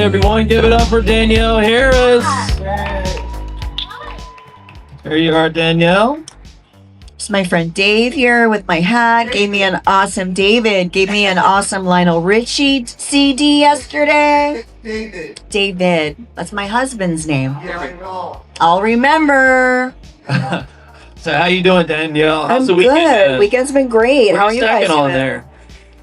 everyone. Give it up for Danielle Harris. Here you are, Danielle. It's my friend Dave here with my hat. David gave me an awesome Lionel Richie CD yesterday. David. That's my husband's name. I'll remember. So how you doing, Danielle? How's I'm the weekend good. been? Weekend's been great. How are you guys on doing? there?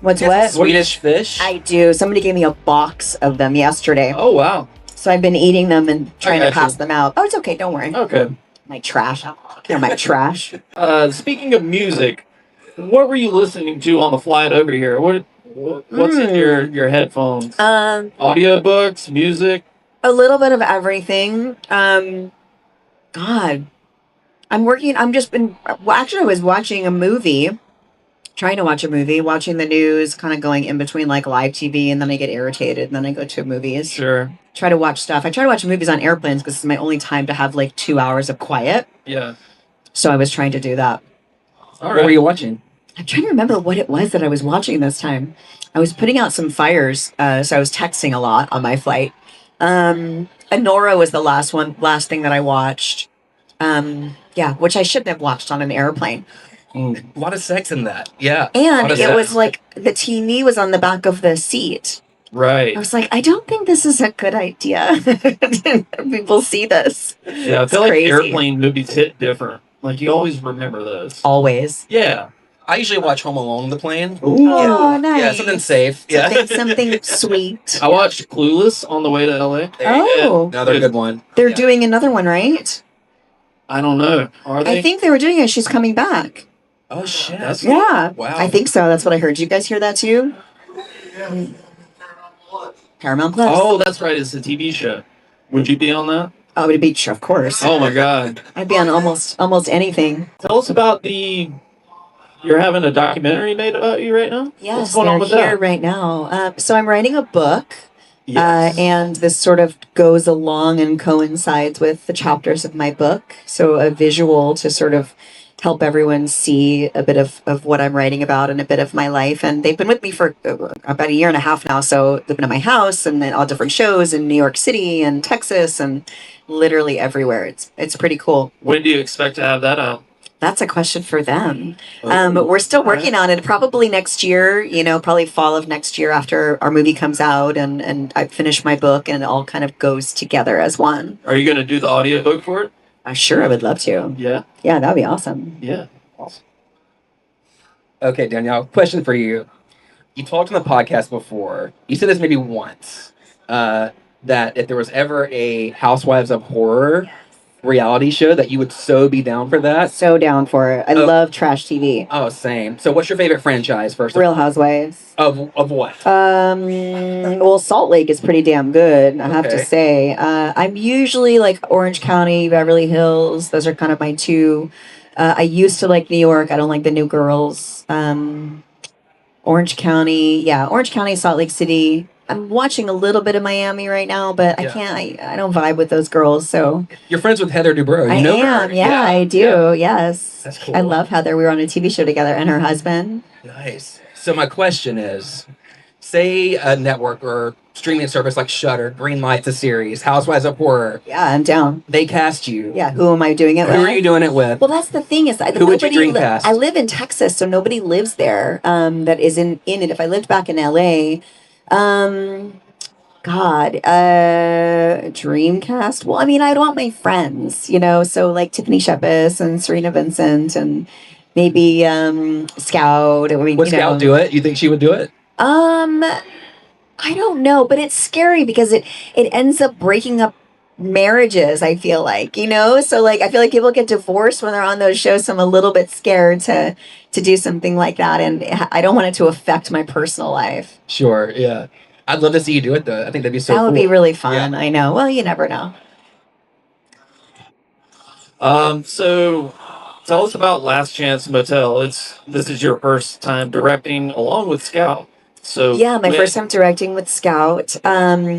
What's what? Swedish fish? I do. Somebody gave me a box of them yesterday. Oh, wow. So I've been eating them and trying to got pass you. them out. Oh, it's okay. Don't worry. Okay. My trash. They're my trash. Speaking of music, what were you listening to on the flight over here? What's in your headphones? Audiobooks, music? A little bit of everything. God. I was watching a movie, trying to watch a movie, watching the news, kind of going in between like live TV, and then I get irritated, and then I go to movies. Sure. Try to watch stuff. I try to watch movies on airplanes because it's my only time to have like 2 hours of quiet. Yeah. So I was trying to do that. All What right. were you watching? I'm trying to remember what it was that I was watching this time. I was putting out some fires, so I was texting a lot on my flight. Anora was the last thing that I watched. Which I shouldn't have watched on an airplane. A lot of sex in that. Yeah. And it was like the TV was on the back of the seat. Right. I was like, I don't think this is a good idea. People see this. Yeah, I It's feel like crazy. airplane movies hit different. Like, you always remember those. Always. Yeah. I usually watch Home Alone on the plane. Ooh. Oh, nice. Yeah, something safe. Yeah. Something sweet. I watched Clueless on the way to LA. There you go. Oh. Another good one. They're Yeah. doing another one, right? I don't know. Are they? I think they were doing it. She's coming back. Oh, shit. That's- Yeah. Wow. I think so. That's what I heard. You guys hear that too? Paramount Plus. Oh, that's right. It's a TV show. Would you be on that? Oh, to be sure, of course. Oh my God. I'd be on almost anything. Tell us about you're having a documentary made about you right now? Yes, What's going they're on with here that? right now. So I'm writing a book, Yes. and this sort of goes along and coincides with the chapters of my book. So a visual to sort of help everyone see a bit of what I'm writing about and a bit of my life. And they've been with me for about a year and a half now. So they've been at my house and then all different shows in New York City and Texas and literally everywhere. It's pretty cool. When do you expect to have that out? That's a question for them. But we're still working on it. Probably next year, probably fall of next year after our movie comes out and I finish my book and it all kind of goes together as one. Are you going to do the audiobook for it? Sure, I would love to. Yeah. Yeah, that would be awesome. Yeah. Awesome. Okay, Danielle, question for you. You talked on the podcast before. You said this maybe once. That if there was ever a Housewives of Horror reality show that you would so be down for that. So down for it. I love trash TV. Oh, same. So what's your favorite franchise first? Real Housewives. Of what? Well, Salt Lake is pretty damn good, I have to Okay. say. I'm usually like Orange County, Beverly Hills. Those are kind of my two. I used to like New York. I don't like the new girls. Orange County, Salt Lake City. I'm watching a little bit of Miami right now, but Yeah. I don't vibe with those girls, so You're friends with Heather Dubrow. You I know am. her. Yeah, I do. Yes. That's cool. I love Heather. We were on a TV show together and her husband. Nice. So my question is, say a network or streaming service like Shudder greenlights a series, Housewives of Horror. Yeah, I'm down. They cast you. Yeah, who am I doing it with? Who are you doing it with? Well, that's the thing is, Who would you dream cast? I live in Texas, so nobody lives there that is in it. If I lived back in LA, Dreamcast. Well, I mean, I'd want my friends, so like Tiffany Shepis and Serena Vincent and maybe Scout. I mean, Would Scout do it? You think she would do it? I don't know, but it's scary because it ends up breaking up marriages, I feel like, so like I feel like people get divorced when they're on those shows, so I'm a little bit scared to do something like that, and I don't want it to affect my personal life. Sure, yeah. I'd love to see you do it though. I think that'd be so That would cool. be really fun. Yeah. I know. Well, you never know. So tell us about Last Chance Motel. This is your first time directing along with Scout. So Yeah, my first time directing with Scout.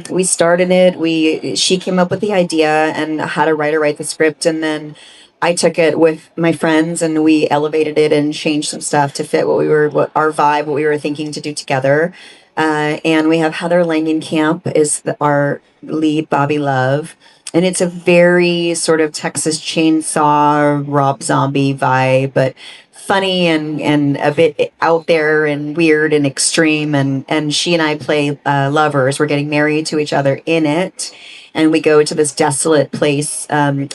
We started it. She came up with the idea and had a writer write the script, and then I took it with my friends and we elevated it and changed some stuff to fit what our vibe, what we were thinking to do together. And we have Heather Langenkamp is our lead, Bobby Love. And it's a very sort of Texas Chainsaw, Rob Zombie vibe, but funny and a bit out there and weird and extreme. And she and I play lovers. We're getting married to each other in it. And we go to this desolate place.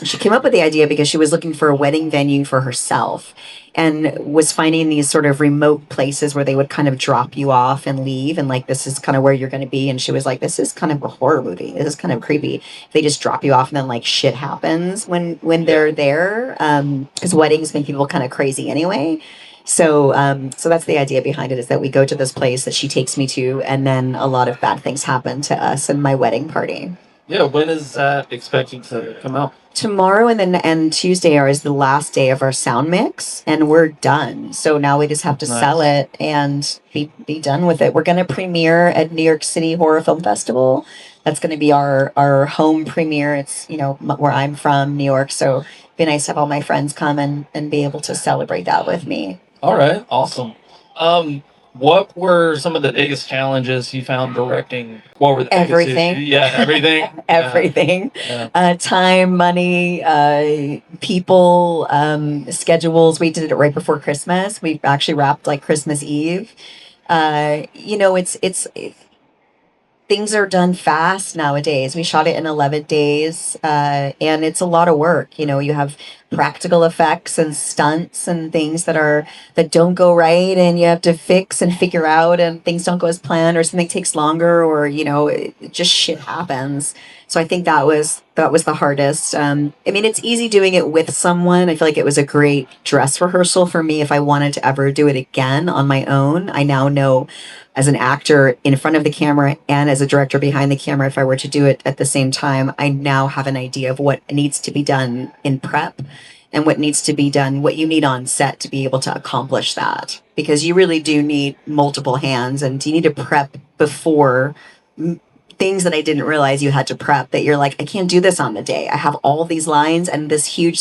She came up with the idea because she was looking for a wedding venue for herself and was finding these sort of remote places where they would kind of drop you off and leave. And like, this is kind of where you're going to be. And she was like, this is kind of a horror movie. This is kind of creepy. They just drop you off and then like shit happens when they're there. Because weddings make people kind of crazy anyway. So that's the idea behind it, is that we go to this place that she takes me to, and then a lot of bad things happen to us and my wedding party. Yeah, when is that expecting to come out? Tomorrow and Tuesday is the last day of our sound mix, and we're done. So now we just have to sell it and be done with it. We're going to premiere at New York City Horror Film Festival. That's going to be our home premiere. It's, where I'm from, New York. So it'd be nice to have all my friends come and be able to celebrate that with me. All right, awesome. What were some of the biggest challenges you found directing? What were the everything? Yeah, everything. Everything. Yeah. Time, money, people, schedules. We did it right before Christmas. We actually wrapped like Christmas Eve. It's things are done fast nowadays. We shot it in 11 days, and it's a lot of work. You have practical effects and stunts and things that don't go right, and you have to fix and figure out, and things don't go as planned, or something takes longer, or just shit happens. So I think that was the hardest. It's easy doing it with someone. I feel like it was a great dress rehearsal for me if I wanted to ever do it again on my own. I now know, as an actor in front of the camera and as a director behind the camera, if I were to do it at the same time, I now have an idea of what needs to be done in prep and what needs to be done, what you need on set to be able to accomplish that. Because you really do need multiple hands, and you need to prep before things that I didn't realize you had to prep, that you're like, I can't do this on the day. I have all these lines and this huge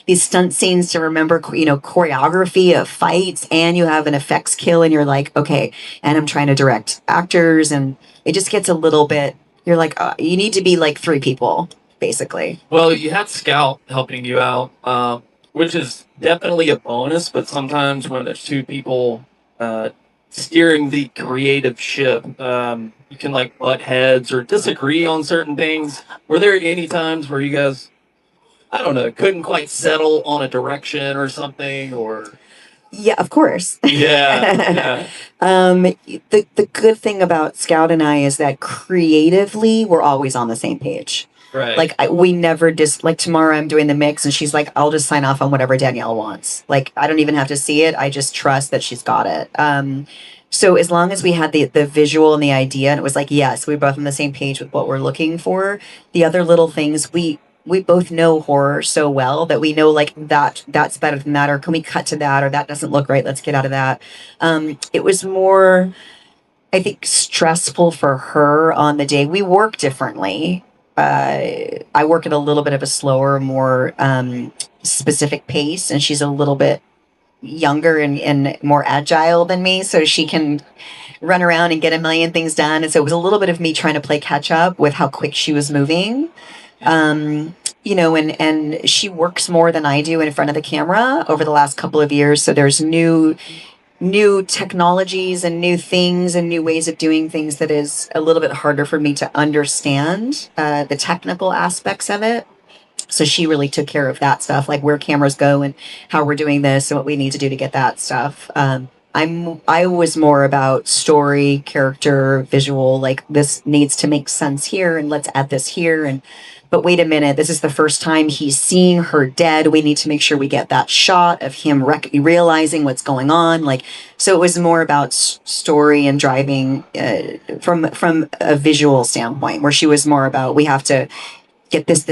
these stunt scenes to remember, choreography of fights, and you have an effects kill, and you're like, okay, and I'm trying to direct actors, and it just gets a little bit, you're like, you need to be like 3 people, basically. Well, you had Scout helping you out, which is definitely a bonus, but sometimes when there's 2 people steering the creative ship, you can like butt heads or disagree on certain things. Were there any times where you guys, I don't know, couldn't quite settle on a direction or something, or? Yeah, of course. Yeah. The good thing about Scout and I is that creatively we're always on the same page. Right. Like we never like tomorrow I'm doing the mix and she's like, I'll just sign off on whatever Danielle wants. Like I don't even have to see it. I just trust that she's got it. So as long as we had the visual and the idea, and it was like, yes, we're both on the same page with what we're looking for. The other little things, we both know horror so well that we know like that's better than that, or can we cut to that, or that doesn't look right, let's get out of that. It was more, I think, stressful for her on the day. We work differently. I work at a little bit of a slower, more specific pace, and she's a little bit younger and more agile than me, so she can run around and get a million things done. And so it was a little bit of me trying to play catch up with how quick she was moving. And she works more than I do in front of the camera over the last couple of years. So there's new technologies and new things and new ways of doing things that is a little bit harder for me to understand the technical aspects of it. So she really took care of that stuff, like where cameras go and how we're doing this and what we need to do to get that stuff. I was more about story, character, visual, like this needs to make sense here and let's add this here. But wait a minute, this is the first time he's seeing her dead. We need to make sure we get that shot of him realizing what's going on. Like, so it was more about story and driving from a visual standpoint, where she was more about, we have to get this,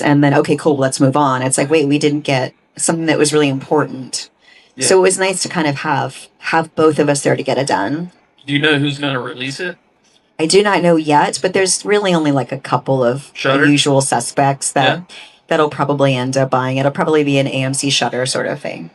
and then, okay, cool, let's move on. It's like, wait, we didn't get something that was really important. Yeah. So it was nice to kind of have both of us there to get it done. Do you know who's going to release it? I do not know yet, but there's really only like a couple of usual suspects that'll probably end up buying it. It'll probably be an AMC Shudder sort of thing.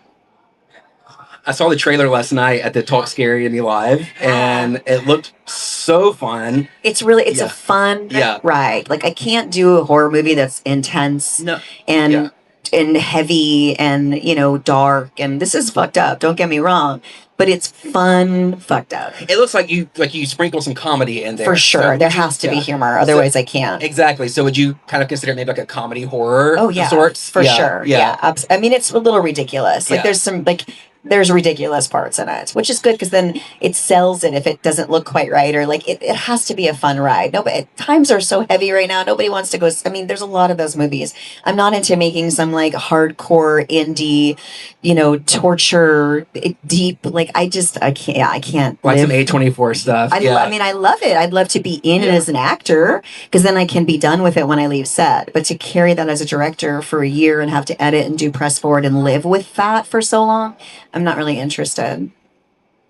I saw the trailer last night at the Talk Scary to Me Live, and it looked so fun. It's really, it's Yeah. a fun Yeah. ride. Like, I can't do a horror movie that's intense No. and Yeah. and heavy and, you know, dark. And this is fucked up. Don't get me wrong, but it's fun, fucked up. It looks like you sprinkle some comedy in there. For sure. So There has to be humor. Otherwise, I can't. Exactly. So would you kind of consider it maybe like a comedy horror Oh, yeah. of sorts? For sure. Yeah. I mean, it's a little ridiculous. Like, Yeah. there's some, like, there's ridiculous parts in it, which is good because then it sells it if it doesn't look quite right, or like it has to be a fun ride. Nobody, times are so heavy right now. Nobody wants to go. I mean, there's a lot of those movies. I'm not into making some like hardcore indie, you know, torture deep. Like I can't. Yeah, I can't. Like live. some A24 stuff. I mean, I love it. I'd love to be in it as an actor because then I can be done with it when I leave set. But to carry that as a director for a year and have to edit and do press forward and live with that for so long, I'm not really interested.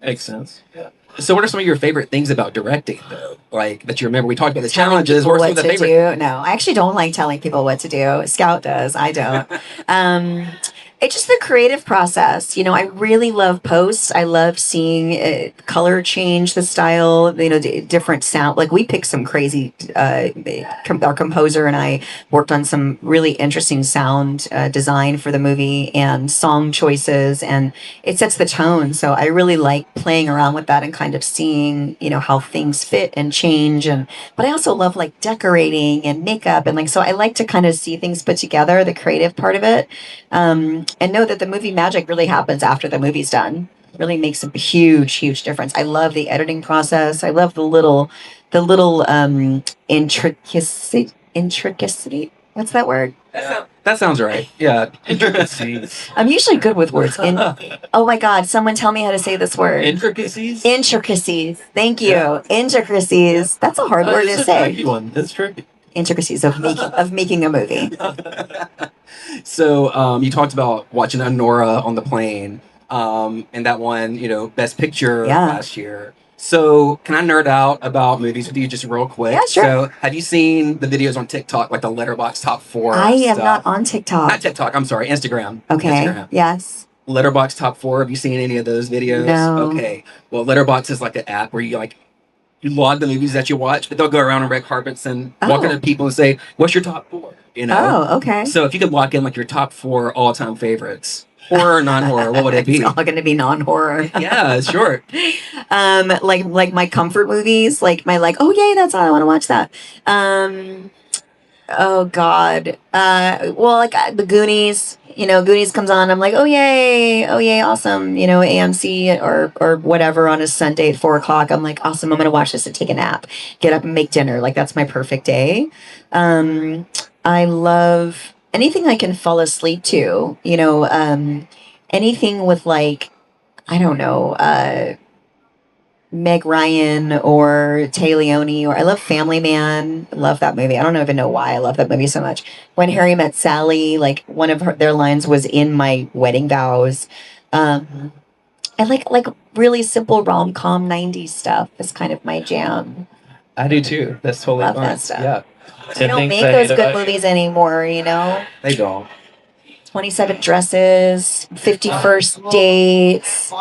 Makes sense. Yeah. So what are some of your favorite things about directing, though? Like, that you remember? We talked about the Telling challenges. people What are some what of the to favorite? do? No, I actually don't like telling people what to do. Scout does. I don't. It's just the creative process. You know, I really love posts. I love seeing color change, the style, you know, different sound. Like we picked some crazy, our composer and I worked on some really interesting sound design for the movie and song choices, and it sets the tone. So I really like playing around with that and kind of seeing, you know, how things fit and change. But I also love like decorating and makeup and like, so I like to kind of see things put together, the creative part of it. And know that the movie magic really happens after the movie's done. It really makes a huge difference. I love the editing process. I love the little intricacy. What's that word? That sounds right. Yeah. Intricacies. I'm usually good with words. Oh my God! Someone tell me how to say this word. Intricacies. Intricacies. Thank you. Yeah. Intricacies. That's a hard word to It's a say. tricky one. It's tricky. Intricacies of making a movie. So you talked about watching Nora on the plane, and that won, you know, Best Picture last year. So can I nerd out about movies with you just real quick? Yeah, sure. So have you seen the videos on TikTok, like the Letterboxd top 4? I am stuff? not on TikTok. Not TikTok. I'm sorry, Instagram. Okay. Instagram. Yes. Letterboxd top 4. Have you seen any of those videos? No. Okay. Well, Letterboxd is like an app where you log the movies that you watch, but they'll go around on red carpets and walk into people and say, "What's your top 4?" You know. Oh, okay. So if you could lock in like your top 4 all-time favorites, horror or non-horror, what would it be? It's all going to be non-horror. Yeah, sure. Like my comfort movies, like my oh yay, that's all I want to watch that. Oh God. Well, like the Goonies. You know, Goonies comes on. I'm like, oh yay, awesome. You know, AMC or whatever on a Sunday at 4:00. I'm like, awesome. I'm gonna watch this and take a nap, get up and make dinner. Like that's my perfect day. I love anything I can fall asleep to. You know, anything with like, I don't know, Meg Ryan or Tay Leone, or I love Family Man. Love that movie. I don't even know why I love that movie so much. When Harry Met Sally, like one of their lines was in my wedding vows. I like really simple rom-com 90s stuff is kind of my jam. I do too. That's totally Love fine. that stuff. Yeah, They don't make those good movies anymore, you know? they don't. 27 Dresses, 51st Dates,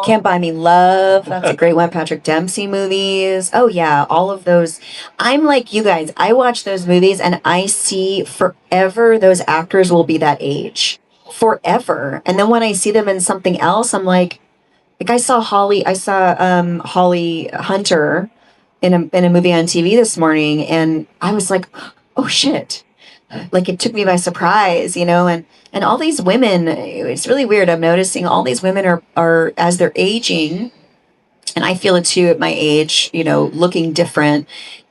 Can't Buy Me Love. That's a great one. Patrick Dempsey movies. Oh, yeah, all of those. I'm like you guys. I watch those movies and I see forever those actors will be that age. Forever. And then when I see them in something else, I'm like I saw Holly Hunter in a movie on TV this morning, and I was like, oh, shit. Like it took me by surprise, you know, and all these women, it's really weird. I'm noticing all these women are as they're aging, and I feel it too at my age, you know, looking different.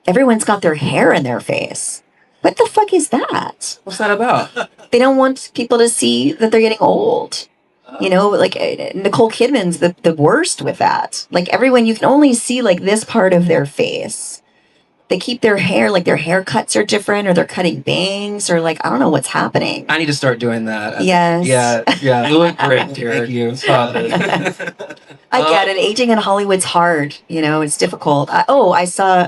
Everyone's got their hair in their face. What the fuck is that? What's that about? They don't want people to see that they're getting old. You know, like Nicole Kidman's the worst with that. Like everyone, you can only see like this part of their face. They keep their hair, like their haircuts are different, or they're cutting bangs, or like, I don't know what's happening. I need to start doing that. Yes. Yeah. You look great, Derrick. Thank you. I get it. Aging in Hollywood's hard. You know, it's difficult. I saw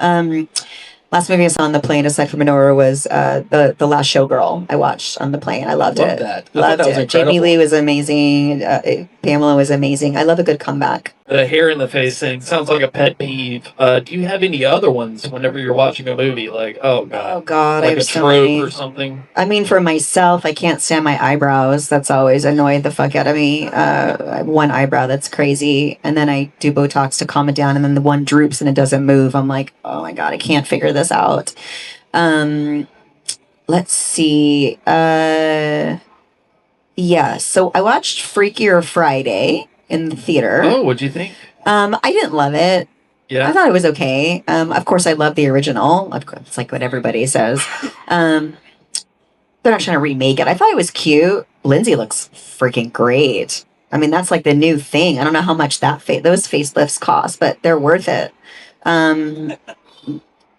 Last movie I saw on the plane, aside from Menorah, was the Last Showgirl I watched on the plane. I loved Love it. that. I thought Loved that was it. Jamie incredible. Lee was amazing. Pamela was amazing. I love a good comeback. The hair in the face thing sounds like a pet peeve. Do you have any other ones whenever you're watching a movie? Like, oh Oh god, God, I like a have so trope many. or something? I mean, for myself, I can't stand my eyebrows. That's always annoyed the fuck out of me. I have one eyebrow that's crazy, and then I do Botox to calm it down, and then the one droops and it doesn't move. I'm like, oh my God, I can't figure this out. Um, let's see. Yeah, so I watched Freakier Friday in the theater. Oh, what'd you think? I didn't love it. Yeah. I thought it was okay. Of course, I love the original. Of course, it's like what everybody says. They're not trying to remake it. I thought it was cute. Lindsay looks freaking great. I mean, that's like the new thing. I don't know how much those facelifts cost, but they're worth it.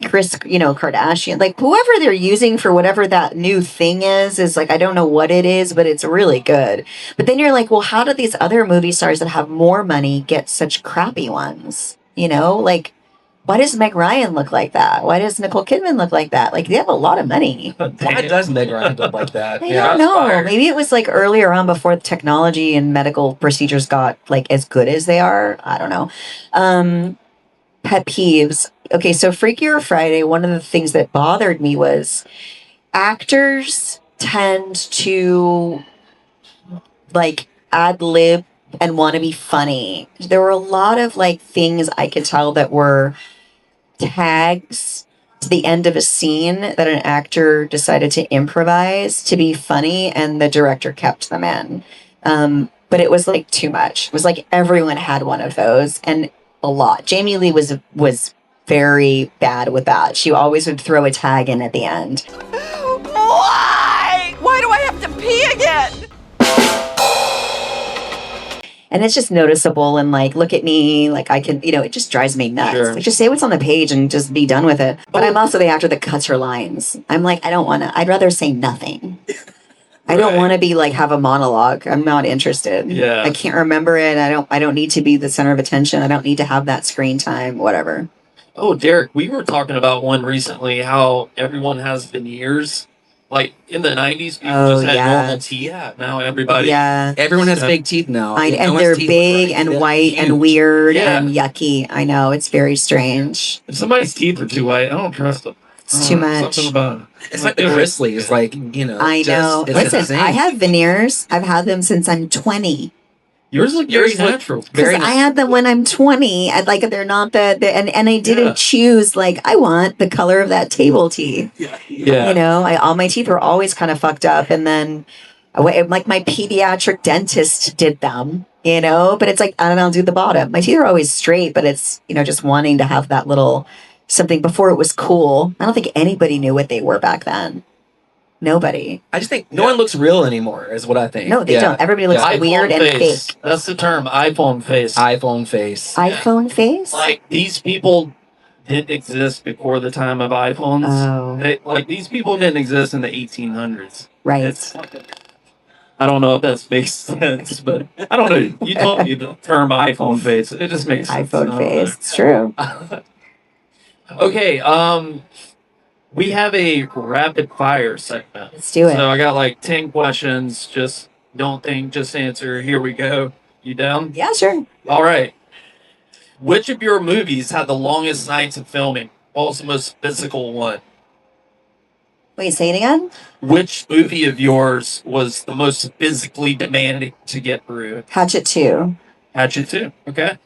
Chris, Kardashian, like whoever they're using for whatever that new thing is like, I don't know what it is, but it's really good. But then you're like, well, how do these other movie stars that have more money get such crappy ones? Like, why does Meg Ryan look like that? Why does Nicole Kidman look like that? Like, they have a lot of money. Why does Meg Ryan look like that? I don't know. Maybe it was like earlier on before the technology and medical procedures got like as good as they are. I don't know. Pet peeves. Okay, so Freakier Friday, one of the things that bothered me was actors tend to like ad lib and want to be funny. There were a lot of like things I could tell that were tags to the end of a scene that an actor decided to improvise to be funny, and the director kept them in. But it was like too much. It was like everyone had one of those, and a lot. Jamie Lee was very bad with that. She always would throw a tag in at the end. Why? Why do I have to pee again? And it's just noticeable, and like, look at me, like I can, it just drives me nuts. Sure. Like, just say what's on the page and just be done with it. But I'm also the actor that cuts her lines. I'm like, I'd rather say nothing. I don't want to be like, have a monologue. I'm not interested. Yeah. I can't remember it. I don't need to be the center of attention. I don't need to have that screen time, whatever. Oh, Derrick, we were talking about one recently, how everyone has veneers. Like in the 90s, people just had normal teeth. Yeah, now everybody. Yeah. Everyone has fake teeth now. And No one's they're teeth big look and right. white Huge. and weird Yeah. and yucky. I know. It's very strange. If somebody's teeth are too white, I don't trust them. It's too much. Something about it. It's like the Grizzlies, like, I know. it's Listen, insane. I have veneers. I've had them since I'm 20. Yours look very Yours look natural. Because very I had them when I'm 20. I'd like, they're not and I didn't Yeah. choose, like, I want the color of that table tea. Yeah. All my teeth were always kind of fucked up. And then, like, my pediatric dentist did them, but it's like, I don't know, do the bottom. My teeth are always straight, but it's, just wanting to have that little something before it was cool. I don't think anybody knew what they were back then. Nobody. I just think no one looks real anymore, is what I think. No, they don't. Everybody looks iPhone weird and face. fake. That's the term, iPhone face. iPhone face. iPhone face? Like, these people didn't exist before the time of iPhones. Oh. These people didn't exist in the 1800s. Right. I don't know if that makes sense, but I don't know. You told me the term iPhone face. It just makes sense. iPhone face. It's true. Okay, we have a rapid fire segment. Let's do it. So I got like 10 questions. Just don't think, just answer. Here we go. You down? Yeah, sure. All right. Which of your movies had the longest nights of filming? What was the most physical one? Wait, say it again? Which movie of yours was the most physically demanding to get through? Hatchet 2. Hatchet 2. Okay.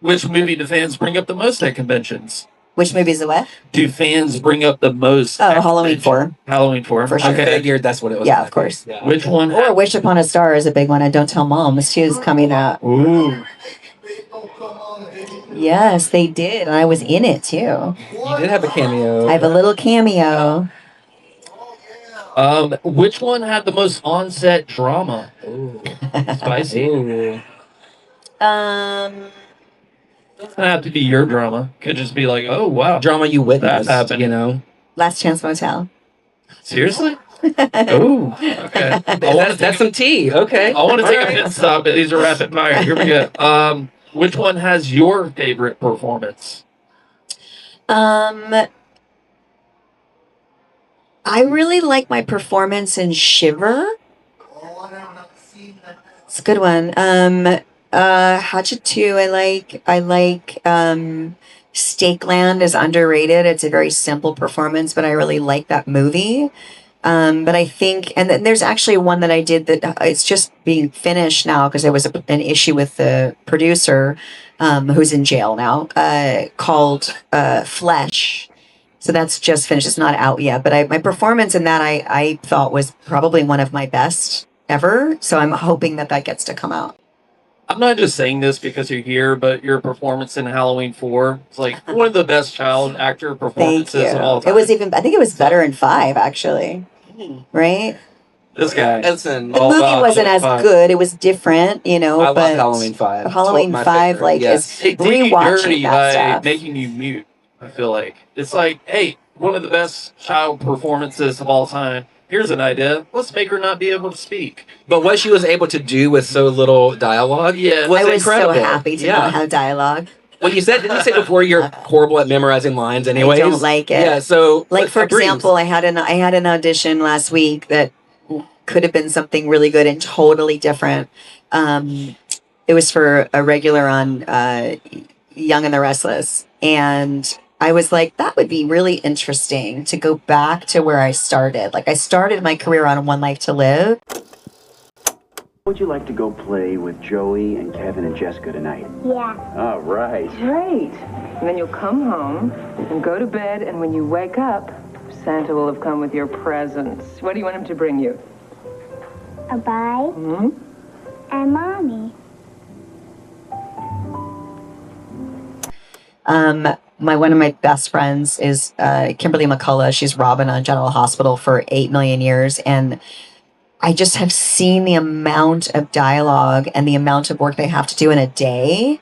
Which movie do fans bring up the most at conventions? Which movie is it what? Do fans bring up the most? Oh, at Halloween convention? 4. Halloween 4. For sure. I Okay. figured that's what it was. Yeah, of course. Yeah. Which one? Or Wish Upon a Star is a big one. And Don't Tell Mom. This 2 is coming out. Ooh. Yes, they did. And I was in it too. You did have a cameo. I have a little cameo. Which one had the most on-set drama? Ooh. Spicy. Ooh. Doesn't have to be your drama. Could just be like, oh wow, Drama you witnessed, That happened. Last Chance Motel. Seriously? Oh, okay. That's some tea. Okay. I want to take a All right. pit stop. These are rapid fire. Here we go. Which one has your favorite performance? I really like my performance in Shiver. It's a good one. Hatchet 2, I like, Stakeland is underrated. It's a very simple performance, but I really like that movie. But I think, and then there's actually one that I did that it's just being finished now because there was an issue with the producer, who's in jail now, called Flesh. So that's just finished. It's not out yet, but my performance in that I thought was probably one of my best ever. So I'm hoping that gets to come out. I'm not just saying this because you're here, but your performance in Halloween 4 is like one of the best child actor Thank performances you. of all time. It was even, I think it was better in 5 actually, right? This guy. Listen, The movie wasn't as good. It was different, you know. I but love Halloween 5. Halloween My 5, favorite, like, yes. They is did you rewatching dirty that by stuff. making you mute. I feel like it's like, hey, one of the best child performances of all time. Here's an idea. Let's make her not be able to speak. But what she was able to do with so little dialogue, Yeah, was I was incredible. so happy to not have dialogue. Well, didn't you say before you're horrible at memorizing lines anyways? I don't like it. Yeah, so Like, for example, I had an audition last week that could have been something really good and totally different. It was for a regular on Young and the Restless, and I was like, that would be really interesting to go back to where I started. Like, I started my career on One Life to Live. Would you like to go play with Joey and Kevin and Jessica tonight? Yeah. All right. Great. And then you'll come home and go to bed, and when you wake up, Santa will have come with your presents. What do you want him to bring you? A bike and mommy. One of my best friends is Kimberly McCullough. She's Robin on General Hospital for 8 million years. And I just have seen the amount of dialogue and the amount of work they have to do in a day.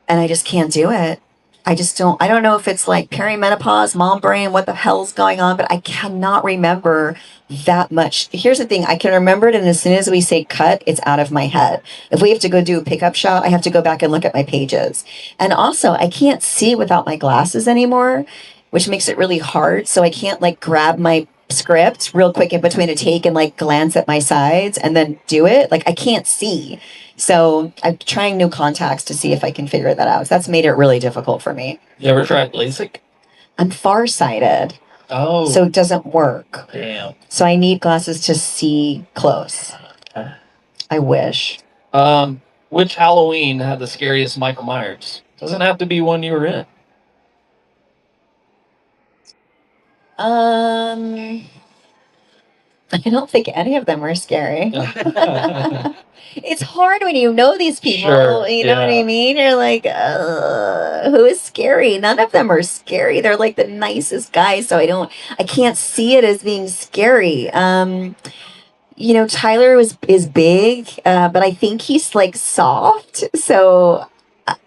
And I just can't do it. I don't know if it's like perimenopause, mom brain, what the hell's going on, but I cannot remember that much. Here's the thing. I can remember it, and as soon as we say cut, it's out of my head. If we have to go do a pickup shot, I have to go back and look at my pages. And also, I can't see without my glasses anymore, which makes it really hard. So I can't like grab my script real quick in between a take and like glance at my sides and then do it. Like, I can't see. So I'm trying new contacts to see if I can figure that out. So that's made it really difficult for me. You ever tried LASIK? I'm farsighted. Oh. So it doesn't work. Damn. So I need glasses to see close. I wish. Which Halloween had the scariest Michael Myers? Doesn't have to be one you were in. I don't think any of them were scary. It's hard when you know these people. Sure, You know what I mean? You're like, who is scary? None of them are scary. They're like the nicest guys. So I can't see it as being scary. You know, Tyler is big, but I think he's like soft. So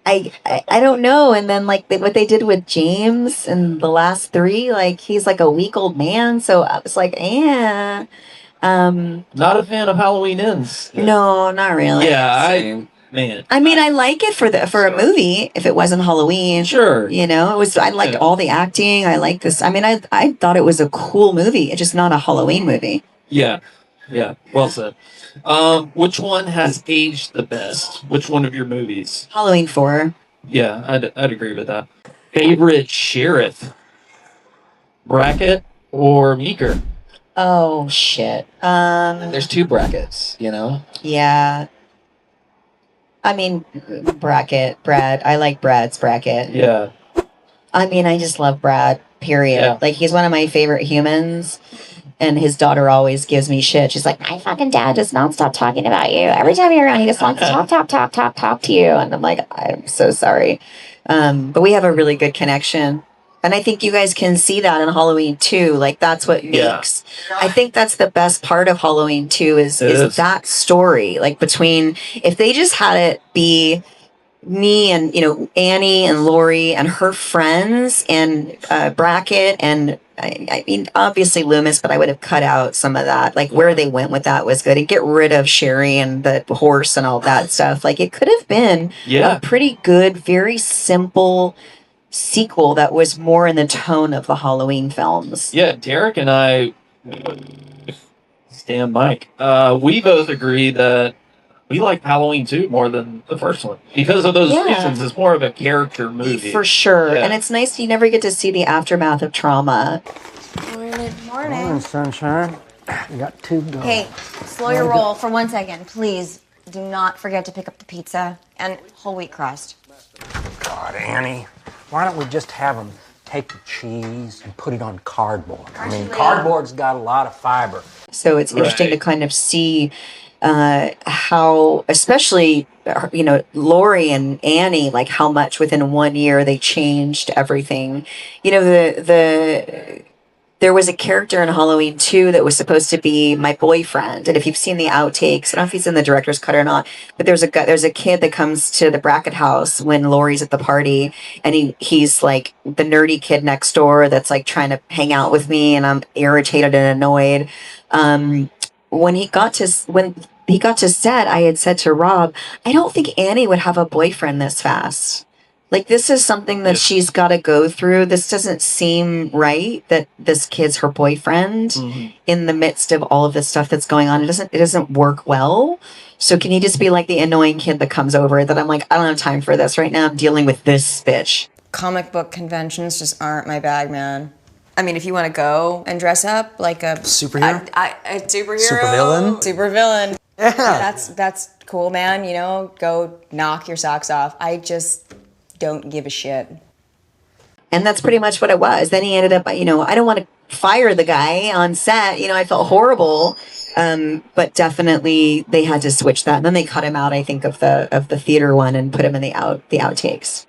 I don't know. And then like what they did with James and the last 3, like he's like a week old man. So I was like, Not a fan of Halloween Ends. no, not really. Yeah, man. I mean, I like it for a movie if it wasn't Halloween. Sure. You know, I liked all the acting. I like this. I mean, I thought it was a cool movie. It's just not a Halloween movie. Yeah. Yeah. Well said. Which one has aged the best? Which one of your movies? Halloween 4. Yeah, I'd agree with that. Favorite sheriff? Brackett or Meeker? Oh shit. There's 2 brackets, you know? Yeah. I mean, Brad. I like Brad's bracket. Yeah. I mean, I just love Brad, period. Yeah. Like, he's one of my favorite humans. And his daughter always gives me shit. She's like, my fucking dad does not stop talking about you. Every time you're around, he just wants to talk to you. And I'm like, I'm so sorry. But we have a really good connection. And I think you guys can see that in Halloween 2. Like, that's what makes... I think that's the best part of Halloween 2 is that story. Like, between... If they just had it be me and, you know, Annie and Lori and her friends and Brackett and... I mean, obviously Loomis, but I would have cut out some of that. Like, where they went with that was good. And get rid of Sherry and the horse and all that stuff. Like, it could have been a pretty good, very simple sequel that was more in the tone of the Halloween films. Yeah, Derrick and I, Stan Mike, we both agree that we like Halloween 2 more than the first one. Because of those reasons, it's more of a character movie. For sure. Yeah. And it's nice, you never get to see the aftermath of trauma. Morning, sunshine. We got 2 to go. Hey, slow your roll for 1 second, please. Do not forget to pick up the pizza and whole wheat crust. God, Annie, why don't we just have them take the cheese and put it on cardboard? I mean, cardboard's got a lot of fiber. So it's interesting to kind of see how, especially, you know, Lori and Annie, like how much within 1 year they changed everything. You know, there was a character in Halloween 2 that was supposed to be my boyfriend. And if you've seen the outtakes, I don't know if he's in the director's cut or not, but there's a kid that comes to the Brackett house when Lori's at the party, and he's like the nerdy kid next door that's like trying to hang out with me, and I'm irritated and annoyed. When he got to set, I had said to Rob, I don't think Annie would have a boyfriend this fast. Like, this is something that she's got to go through. This doesn't seem right that this kid's her boyfriend in the midst of all of this stuff that's going on. It doesn't work well. So can he just be like the annoying kid that comes over that I'm like, I don't have time for this right now. I'm dealing with this bitch. Comic book conventions just aren't my bag, man. I mean, if you want to go and dress up like a Superhero? a superhero, Supervillain? Yeah, that's cool, man. You know, go knock your socks off. I just don't give a shit. And that's pretty much what it was. Then he ended up, you know, I don't want to fire the guy on set. You know, I felt horrible. But definitely they had to switch that. And then they cut him out, I think, of the theater one and put him in the outtakes.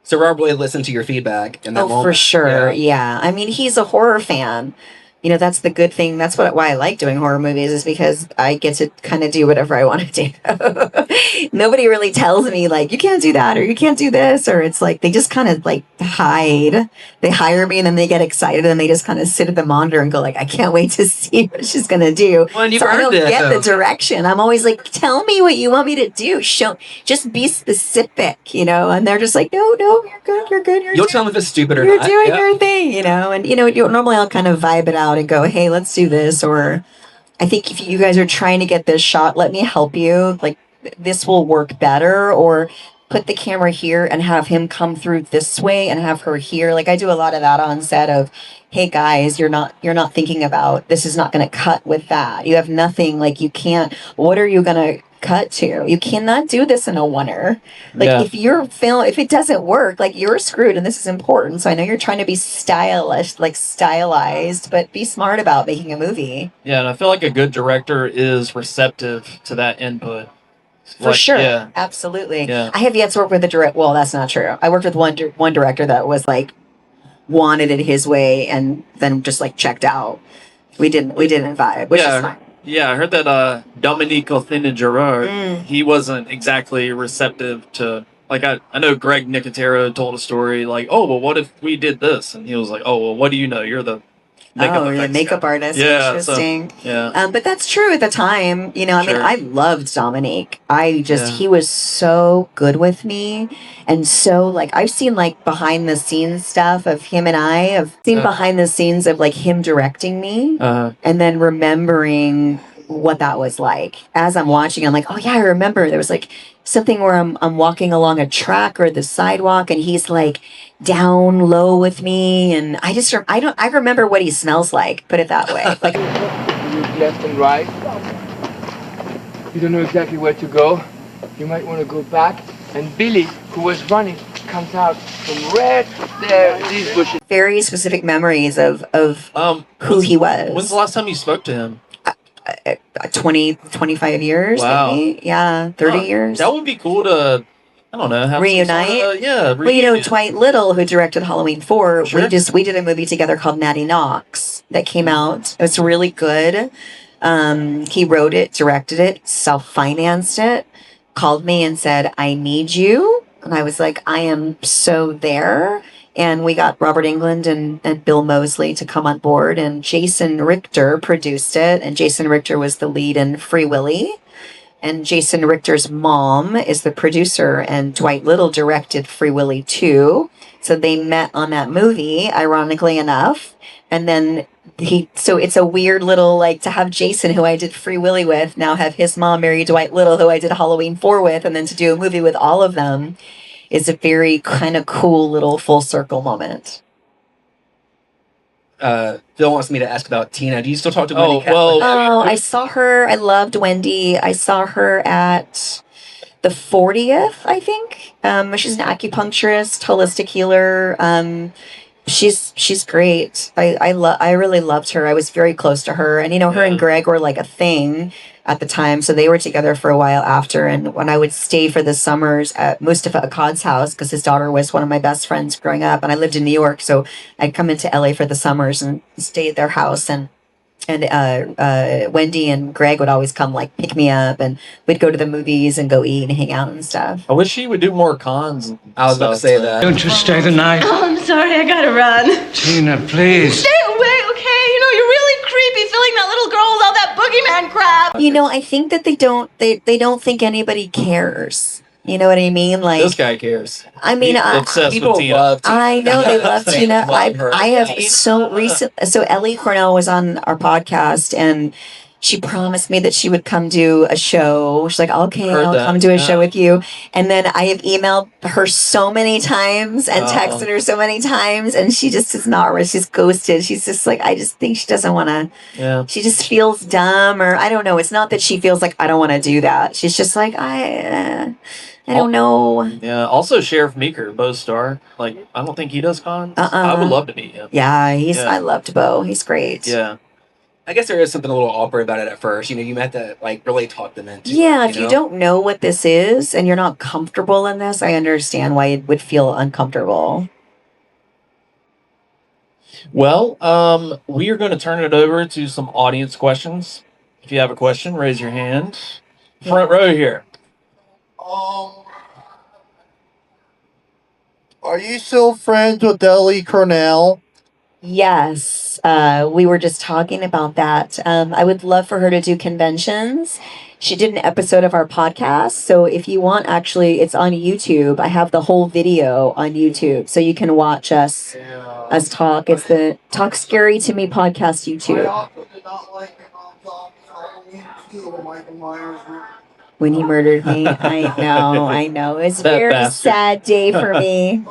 So Rob really listened to your feedback in that moment. For sure. Yeah. I mean, he's a horror fan. You know, that's the good thing. That's why I like doing horror movies, is because I get to kind of do whatever I want to do. Nobody really tells me, like, you can't do that or you can't do this. Or it's like, they just kind of like hide. They hire me and then they get excited and they just kind of sit at the monitor and go like, I can't wait to see what she's going to do. Well, and you've so I don't earned it, get though. the direction. I'm always like, tell me what you want me to do. Just be specific, you know? And they're just like, no, you're good. You'll tell them if it's stupid or You're not. doing your thing, you know? And, you know, normally I'll kind of vibe it out and go, hey, let's do this. Or I think if you guys are trying to get this shot, let me help you. Like, this will work better. Or put the camera here and have him come through this way and have her here. Like, I do a lot of that on set of, hey guys, you're not thinking about, this is not going to cut with that. You have nothing, like, you can't, what are you going to cut to? You cannot do this in a oneer. Like, if your film, if it doesn't work, like, you're screwed, and this is important. So I know you're trying to be stylized, but be smart about making a movie. Yeah, and I feel like a good director is receptive to that input. For sure. Yeah. Absolutely. Yeah. I have yet to work with a director. Well, that's not true. I worked with one director that was like, wanted it his way and then just like checked out. We didn't vibe, which is fine. Yeah, I heard that Dominique Gerard, he wasn't exactly receptive to, like, I know Greg Nicotero told a story like, oh, well, what if we did this? And he was like, oh, well, what do you know? You're the makeup artist. Yeah, interesting. So, yeah. But that's true at the time. You know, I mean, I loved Dominique. He was so good with me. And so, like, I've seen, like, behind the scenes stuff of him and I've seen behind the scenes of, like, him directing me and then remembering what that was like. As I'm watching, I'm like, oh, yeah, I remember there was, like, something where I'm walking along a track or the sidewalk and he's, like, down low with me. And I remember what he smells like, put it that way. Like, left and right. You don't know exactly where to go. You might want to go back. And Billy, who was running, comes out from right there, these bushes. Very specific memories of who he was. When's the last time you spoke to him? 25 years. Wow. Maybe. Yeah, 30 years. That would be cool to, I don't know, have reunite. Reunion. Well, you know, Dwight Little, who directed Halloween 4, Sure. we did a movie together called Natty Knox that came out. It was really good. He wrote it, directed it, self-financed it, called me and said, I need you. And I was like, I am so there. And we got Robert Englund and Bill Moseley to come on board. And Jason Richter produced it. And Jason Richter was the lead in Free Willy. And Jason Richter's mom is the producer, and Dwight Little directed Free Willy 2. So they met on that movie, ironically enough. And then so it's a weird little, like, to have Jason, who I did Free Willy with, now have his mom marry Dwight Little, who I did Halloween 4 with, and then to do a movie with all of them is a very kind of cool little full circle moment. Phil wants me to ask about Tina. Do you still talk to Wendy? I saw her. I loved Wendy. I saw her at the 40th, I think. She's an acupuncturist, holistic healer. She's great. I really loved her. I was very close to her, and her and Greg were like a thing at the time, so they were together for a while after. And when I would stay for the summers at Mustafa Akkad's house, because his daughter was one of my best friends growing up, and I lived in New York, so I'd come into LA for the summers and stay at their house. And Wendy and Greg would always come, like, pick me up, and we'd go to the movies and go eat and hang out and stuff. I wish she would do more cons. I was about to say that. Don't you stay the night? Oh, I'm sorry, I gotta run. Tina, please. Stay away, okay? You're really creepy filling that little girl with all that boogeyman crap. I think that they don't think anybody cares. You know what I mean? Like, This guy cares. I mean, obsessed People with Tina. love Tina. I know they love They Tina. love her. I have so recent. So Ellie Cornell was on our podcast, and she promised me that she would come do a show. She's like, okay, Heard I'll that, come do a yeah. show with you. And then I have emailed her so many times and Oh. texted her so many times, and she just is not. She's ghosted. She's just like, I just think she doesn't want to. Yeah. She just feels dumb, or I don't know. It's not that she feels like I don't want to do that. She's just like, I don't know. Yeah. Also, Sheriff Meeker, Bo Star. Like, I don't think he does cons. I would love to meet him. Yeah, I Yeah. loved Bo. He's great. Yeah. I guess there is something a little awkward about it at first. You met to, like, really talk them into. Yeah, if you don't know what this is and you're not comfortable in this, I understand why it would feel uncomfortable. Well, we are going to turn it over to some audience questions. If you have a question, raise your hand. Front row here. Are you still friends with Ellie Cornell? Yes, we were just talking about that. I would love for her to do conventions. She did an episode of our podcast. So if you want, actually, it's on YouTube. I have the whole video on YouTube. So you can watch us talk. It's the Talk Scary to Me podcast YouTube. When he murdered me. I know. It's a That very bastard. sad day for me.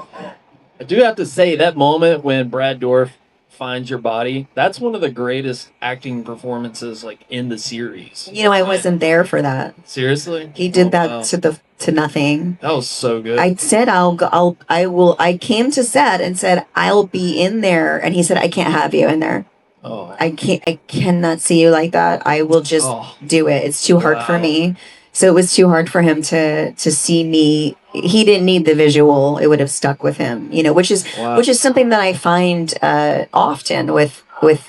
I do have to say, that moment when Brad Dourif finds your body, that's one of the greatest acting performances, like, in the series. I wasn't there for that. Seriously? He did that Wow. to nothing. That was so good. I said I came to set and said I'll be in there, and he said I can't have you in there. Oh. I cannot see you like that. I will just do it. It's too hard for me. So it was too hard for him to see me. He didn't need the visual. It would have stuck with him, which is something that I find often with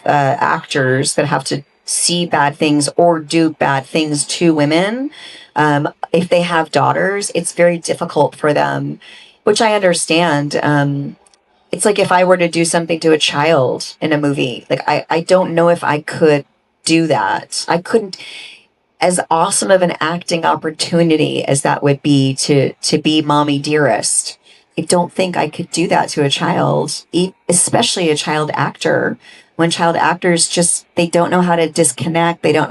actors that have to see bad things or do bad things to women. If they have daughters, it's very difficult for them, which I understand. It's like if I were to do something to a child in a movie, like I don't know if I could do that. I couldn't. As awesome of an acting opportunity as that would be to be Mommy Dearest, I don't think I could do that to a child, especially a child actor. When child actors they don't know how to disconnect. They don't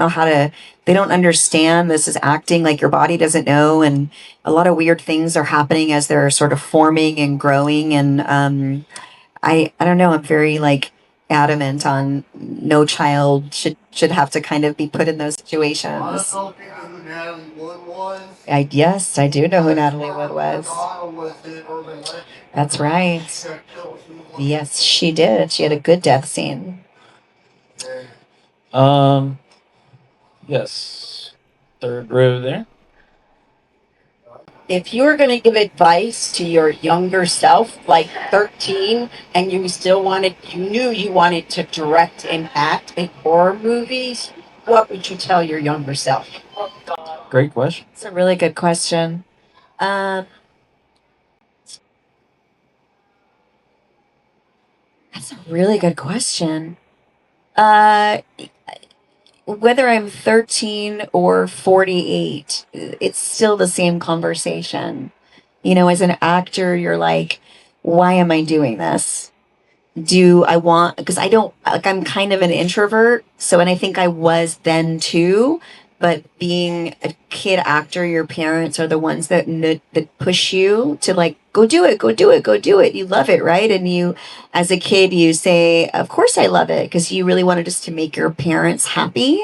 understand this is acting, like your body doesn't know. And a lot of weird things are happening as they're sort of forming and growing. And I don't know, I'm very adamant on no child should have to kind of be put in those situations. Yes, I do know who Natalie Wood was. That's right. Yes, she did. She had a good death scene. Yes. Third row there. If you were going to give advice to your younger self, like 13, and you knew you wanted to direct and act in horror movies, what would you tell your younger self? Great question. It's a really good question. That's a really good question. whether I'm 13 or 48, it's still the same conversation. You know, as an actor, you're like, why am I doing this? Do I want, because I don't, like, I'm kind of an introvert. So, and I think I was then too. But being a kid actor, your parents are the ones that that push you to like, go do it, go do it, go do it. You love it, right? And you, as a kid, you say, of course I love it, because you really wanted just to make your parents happy.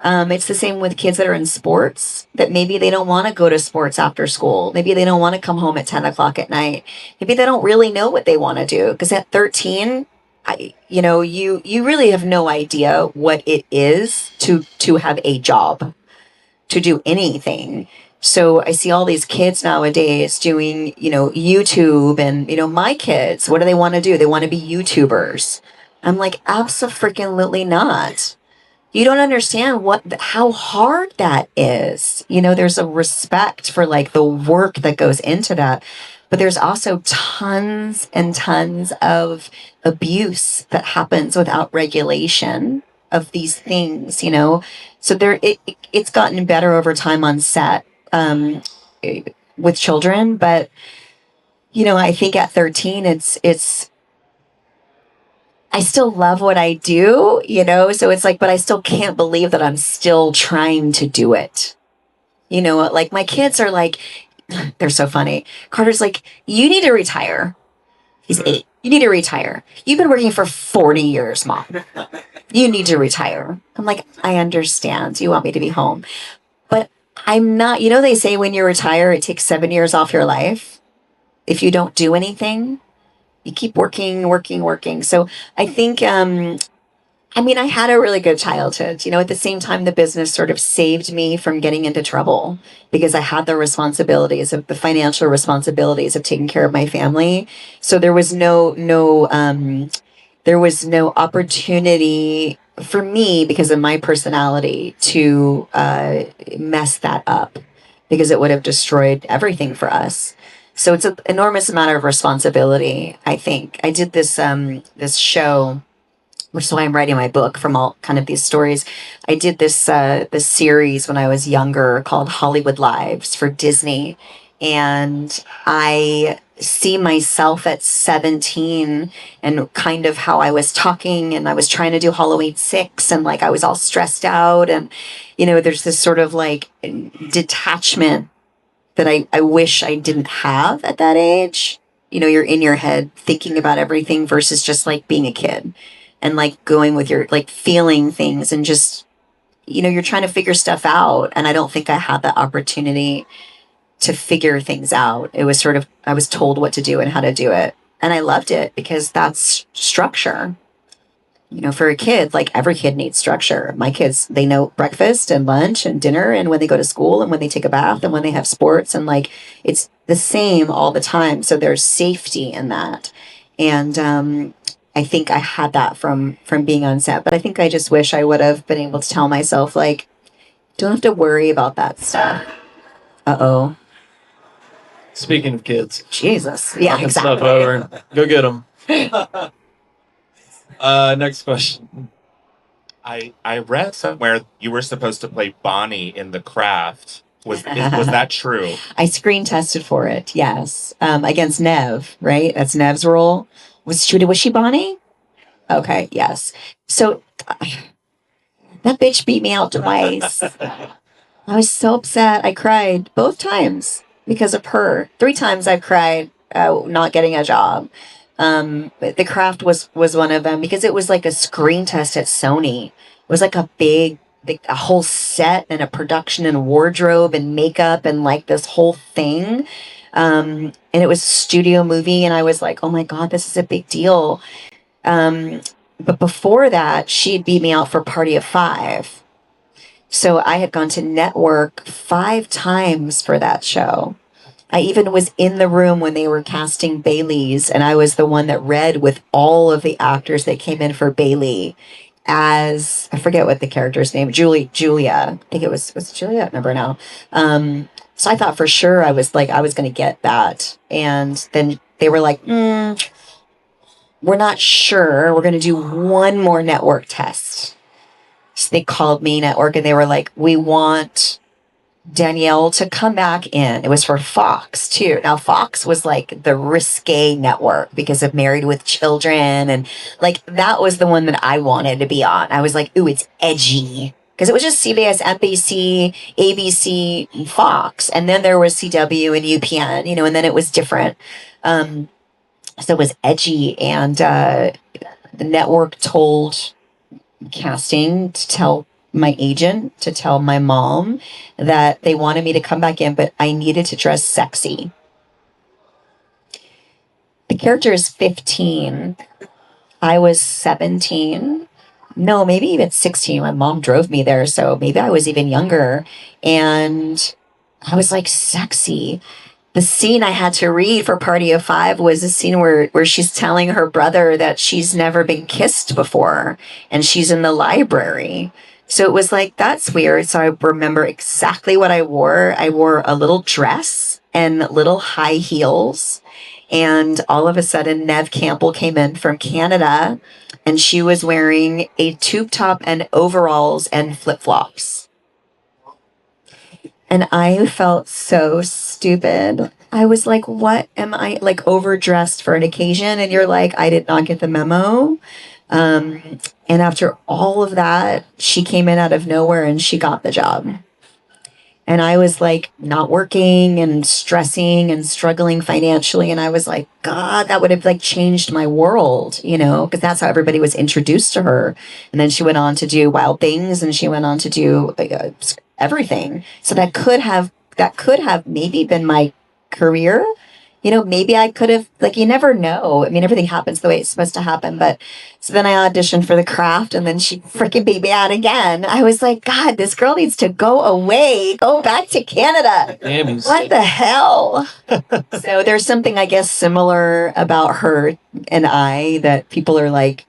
It's the same with kids that are in sports, that maybe they don't want to go to sports after school. Maybe they don't want to come home at 10 o'clock at night. Maybe they don't really know what they want to do. Because at 13, you really have no idea what it is to have a job, to do anything. So I see all these kids nowadays doing, YouTube, and, my kids, what do they want to do? They want to be YouTubers. I'm like, abso-freaking-lutely not. You don't understand how hard that is. There's a respect for like the work that goes into that, but there's also tons and tons of abuse that happens without regulation of these things. So it's gotten better over time on set with children, but I think at 13, it's. I still love what I do, so it's like, but I still can't believe that I'm still trying to do it. Like my kids are like, they're so funny. Carter's like, you need to retire. He's 8. You need to retire. You've been working for 40 years, Mom. You need to retire. I'm like, I understand. You want me to be home. But I'm not, they say when you retire, it takes 7 years off your life. If you don't do anything. You keep working. So I think, I had a really good childhood. At the same time, the business sort of saved me from getting into trouble because I had the financial responsibilities of taking care of my family. So there was no opportunity for me, because of my personality, to mess that up, because it would have destroyed everything for us. So it's an enormous amount of responsibility, I think. I did this show, which is why I'm writing my book from all kind of these stories. I did this series when I was younger called Hollywood Lives for Disney. And I see myself at 17 and kind of how I was talking, and I was trying to do Halloween 6, and like I was all stressed out. And, there's this sort of like detachment that I wish I didn't have at that age. You're in your head thinking about everything versus just like being a kid and like going with your, like feeling things and just, you're trying to figure stuff out. And I don't think I had the opportunity to figure things out. It was sort of, I was told what to do and how to do it. And I loved it because that's structure. For a kid, like every kid needs structure. My kids, they know breakfast and lunch and dinner and when they go to school and when they take a bath and when they have sports, and like it's the same all the time. So there's safety in that. And I think I had that from being on set. But I think I just wish I would have been able to tell myself, like, don't have to worry about that stuff. Uh-oh. Speaking of kids. Jesus. Yeah, exactly. exactly. Stuff over. Go get them. Next question. I read somewhere you were supposed to play Bonnie in The Craft. Was that true? I screen tested for it, yes. Against Neve, right? That's Neve's role. Was she Bonnie? Okay, yes. So that bitch beat me out twice. I was so upset. I cried both times because of her. 3 times I've cried not getting a job. But The Craft was one of them because it was like a screen test at Sony. It was like a whole set and a production and wardrobe and makeup and like this whole thing. And it was a studio movie, and I was like, oh my God, this is a big deal. But before that, she'd beat me out for Party of 5. So I had gone to network 5 times for that show. I even was in the room when they were casting Bailey's, and I was the one that read with all of the actors that came in for Bailey as, I forget what the character's name, Julia. I think it was Julia? I don't remember now. So I thought for sure I was going to get that. And then they were like, we're not sure. We're going to do one more network test. So they called me network and they were like, we want Danielle to come back in. It was for Fox too. Now Fox was like the risque network because of Married with Children, and like that was the one that I wanted to be on. I was like, ooh, it's edgy. Because it was just CBS, NBC, ABC, and Fox. And then there was CW and UPN, and then it was different. So it was edgy. And the network told casting to tell my agent, to tell my mom that they wanted me to come back in, but I needed to dress sexy. The character is 15. I was 17. No, maybe even 16. My mom drove me there, so maybe I was even younger. And I was like, sexy. The scene I had to read for Party of Five was a scene where she's telling her brother that she's never been kissed before, and she's in the library. So it was like, that's weird. So I remember exactly what I wore. I wore a little dress and little high heels. And all of a sudden, Neve Campbell came in from Canada, and she was wearing a tube top and overalls and flip-flops. And I felt so stupid. I was like, what am I, like, overdressed for an occasion? And you're like, I did not get the memo. And after all of that, she came in out of nowhere and she got the job. And I was like not working and stressing and struggling financially. And I was like, God, that would have like changed my world, because that's how everybody was introduced to her. And then she went on to do Wild Things, and she went on to do everything. So that could have maybe been my career. Maybe I could have, like, you never know. I mean, everything happens the way it's supposed to happen. But so then I auditioned for The Craft, and then she freaking beat me out again. I was like, God, this girl needs to go away, go back to Canada. Damn, what the hell? So there's something, I guess, similar about her and I that people are like,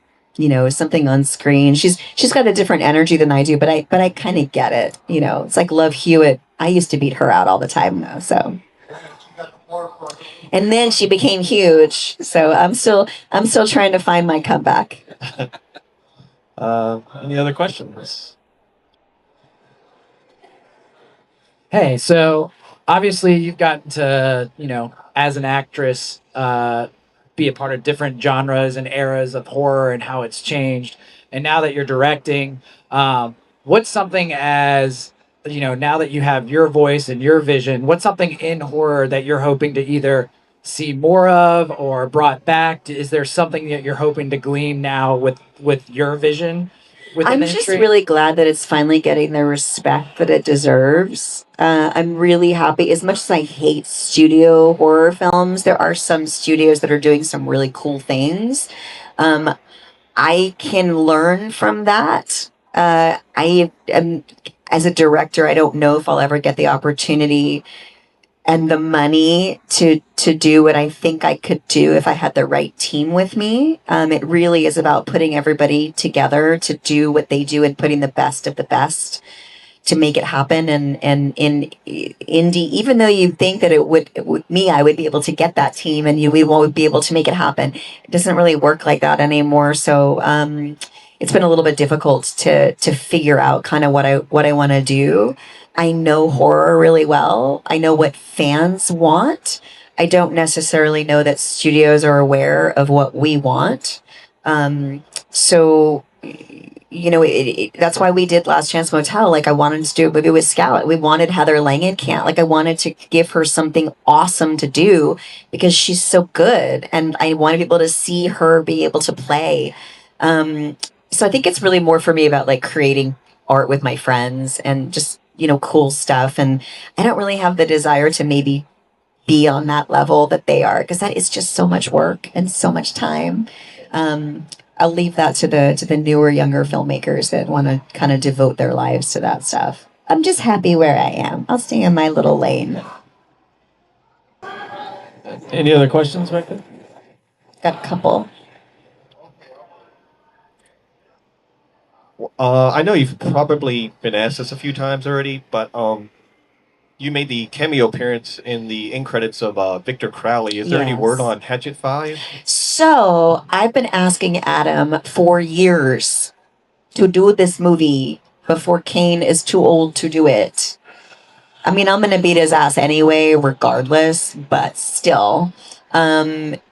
something on screen. She's got a different energy than I do, but I kind of get it. It's like Love Hewitt. I used to beat her out all the time, though. So. And then she became huge. So I'm still trying to find my comeback. Any other questions? Hey, so obviously you've gotten to, as an actress, be a part of different genres and eras of horror and how it's changed. And now that you're directing, what's something as now that you have your voice and your vision, what's something in horror that you're hoping to either see more of or brought back? Is there something that you're hoping to glean now with your vision? I'm just really glad that it's finally getting the respect that it deserves. I'm really happy. As much as I hate studio horror films, there are some studios that are doing some really cool things. I can learn from that. I am, as a director, I don't know if I'll ever get the opportunity and the money to do what I think I could do if I had the right team with me. It really is about putting everybody together to do what they do and putting the best of the best to make it happen. And in indie, even though you think that it would me, I would be able to get that team and we won't be able to make it happen. It doesn't really work like that anymore. So it's been a little bit difficult to figure out kind of what I want to do. I know horror really well. I know what fans want. I don't necessarily know that studios are aware of what we want. So, that's why we did Last Chance Motel. Like, I wanted to do a movie with Scout. We wanted Heather Langenkamp. Like, I wanted to give her something awesome to do because she's so good. And I wanted people to see her be able to play. So I think it's really more for me about, like, creating art with my friends and just, cool stuff. And I don't really have the desire to maybe be on that level that they are, because that is just so much work and so much time. I'll leave that to the newer, younger filmmakers that want to kind of devote their lives to that stuff. I'm just happy where I am. I'll stay in my little lane. Any other questions back there? Got a couple. I know you've probably been asked this a few times already, but you made the cameo appearance in the end credits of Victor Crowley. Is there any word on Hatchet 5? So I've been asking Adam for years to do this movie before Kane is too old to do it. I mean, I'm gonna beat his ass anyway, regardless, but still.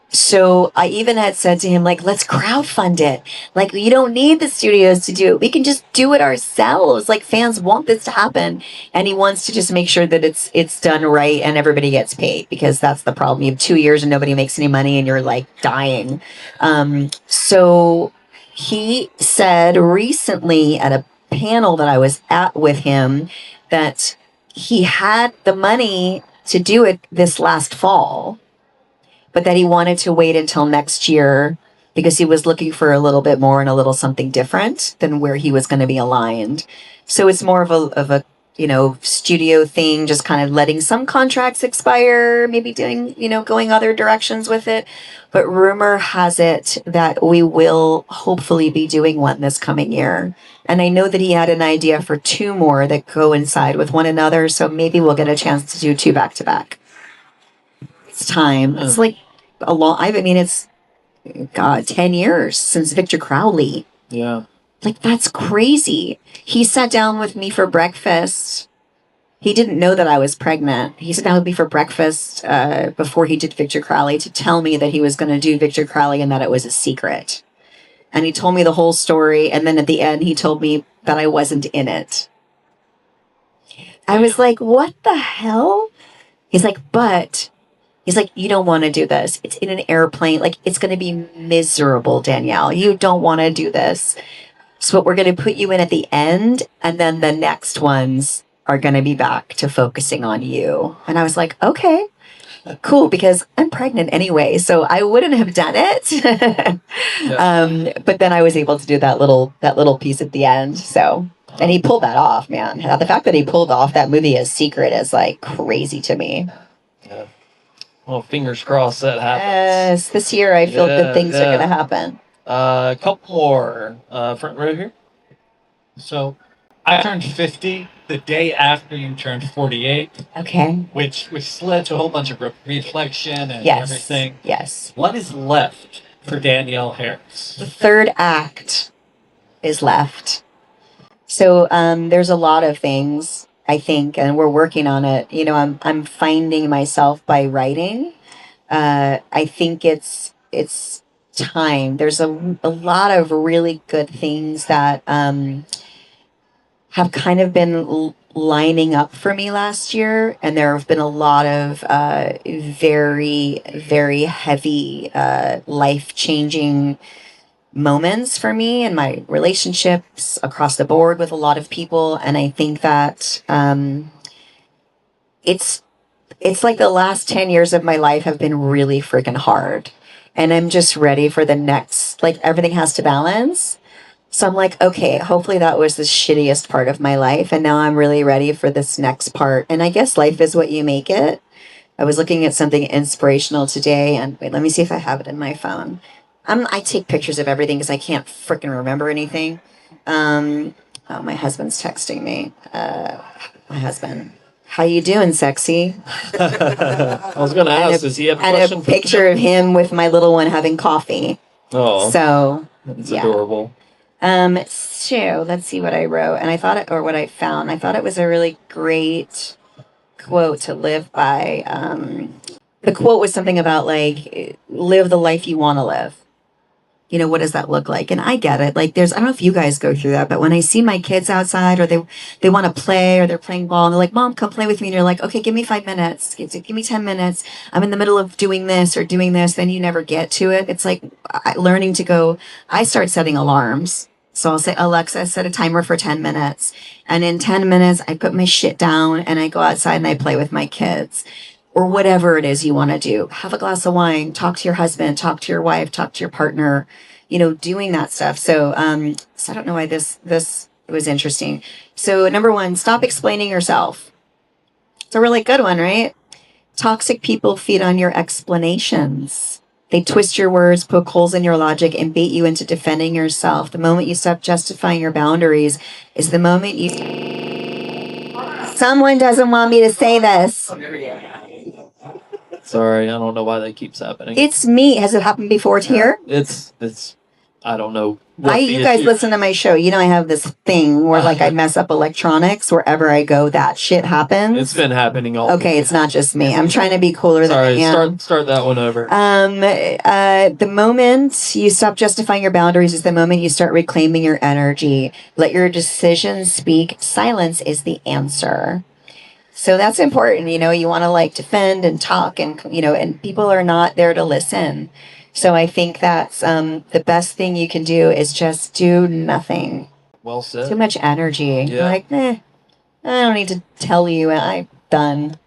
So I even had said to him, like, let's crowdfund it. Like, you don't need the studios to do it. We can just do it ourselves. Like, fans want this to happen. And he wants to just make sure that it's done right and everybody gets paid, because that's the problem. You have 2 years and nobody makes any money and you're like dying. So he said recently at a panel that I was at with him that he had the money to do it this last fall, but that he wanted to wait until next year because he was looking for a little bit more and a little something different than where he was going to be aligned. So it's more of a studio thing, just kind of letting some contracts expire, maybe doing, going other directions with it. But rumor has it that we will hopefully be doing one this coming year. And I know that he had an idea for 2 more that coincide with one another. So maybe we'll get a chance to do 2 back to back. It's time. It's like a long, it's, God, 10 years since Victor Crowley. Yeah. Like, that's crazy. He sat down with me for breakfast. He didn't know that I was pregnant. He sat down with me for breakfast before he did Victor Crowley to tell me that he was going to do Victor Crowley and that it was a secret. And he told me the whole story. And then at the end, he told me that I wasn't in it. I was like, what the hell? He's like, you don't want to do this. It's in an airplane. Like, it's going to be miserable, Danielle. You don't want to do this. So we're going to put you in at the end, and then the next ones are going to be back to focusing on you. And I was like, okay, cool, because I'm pregnant anyway, so I wouldn't have done it. But then I was able to do that little piece at the end. So, and he pulled that off, man. The fact that he pulled off that movie as secret is like crazy to me. Yeah. Well, fingers crossed that happens. Yes, this year I feel good things are going to happen. A couple more. Front row here. So, I turned 50 the day after you turned 48. Okay. Which led to a whole bunch of reflection and Yes. everything. Yes. What is left for Danielle Harris? The third act is left. So there's a lot of things, I think, and we're working on it. I'm finding myself by writing. I think it's time. There's a lot of really good things that have kind of been lining up for me last year, and there have been a lot of very, very heavy life-changing moments for me and my relationships across the board with a lot of people. And I think that it's like the last 10 years of my life have been really freaking hard. And I'm just ready for the next, like, everything has to balance. So I'm like, okay, hopefully that was the shittiest part of my life. And now I'm really ready for this next part. And I guess life is what you make it. I was looking at something inspirational today, and wait, let me see if I have it in my phone. I take pictures of everything because I can't freaking remember anything. Oh, my husband's texting me. My husband. How you doing, sexy? I was going to ask, does he have a question? And a picture of him with my little one having coffee. Oh. So, that's yeah. adorable. So let's see what I wrote. And I thought it, or what I found. I thought it was a really great quote to live by. The quote was something about, like, live the life you want to live. What does that look like? And I get it. Like, I don't know if you guys go through that, but when I see my kids outside, or they want to play, or they're playing ball, and they're like, Mom, come play with me. And you're like, okay, give me 5 minutes. Give me 10 minutes. I'm in the middle of doing this or doing this. Then you never get to it. It's like learning to go. I start setting alarms. So I'll say, Alexa, set a timer for 10 minutes. And in 10 minutes, I put my shit down and I go outside and I play with my kids. Or whatever it is you want to do. Have a glass of wine, talk to your husband, talk to your wife, talk to your partner, doing that stuff. So I don't know why this was interesting. So number 1, stop explaining yourself. It's a really good one, right? Toxic people feed on your explanations. They twist your words, poke holes in your logic, and bait you into defending yourself. The moment you stop justifying your boundaries is the moment you... Someone doesn't want me to say this. Sorry, I don't know why that keeps happening. It's me. Has it happened before here? It's I don't know. What You guys listen to my show. You know, I have this thing where like I mess up electronics wherever I go. That shit happens. It's been happening all. Okay, it's not just me. I'm trying to be cooler than I am. Start that one over. The moment you stop justifying your boundaries is the moment you start reclaiming your energy. Let your decisions speak. Silence is the answer. So that's important. You know, you want to like defend and talk, and you know, and people are not there to listen. So I think that's the best thing you can do is just do nothing. Well said. Too much energy. Yeah. Like, I don't need to tell you. I'm done.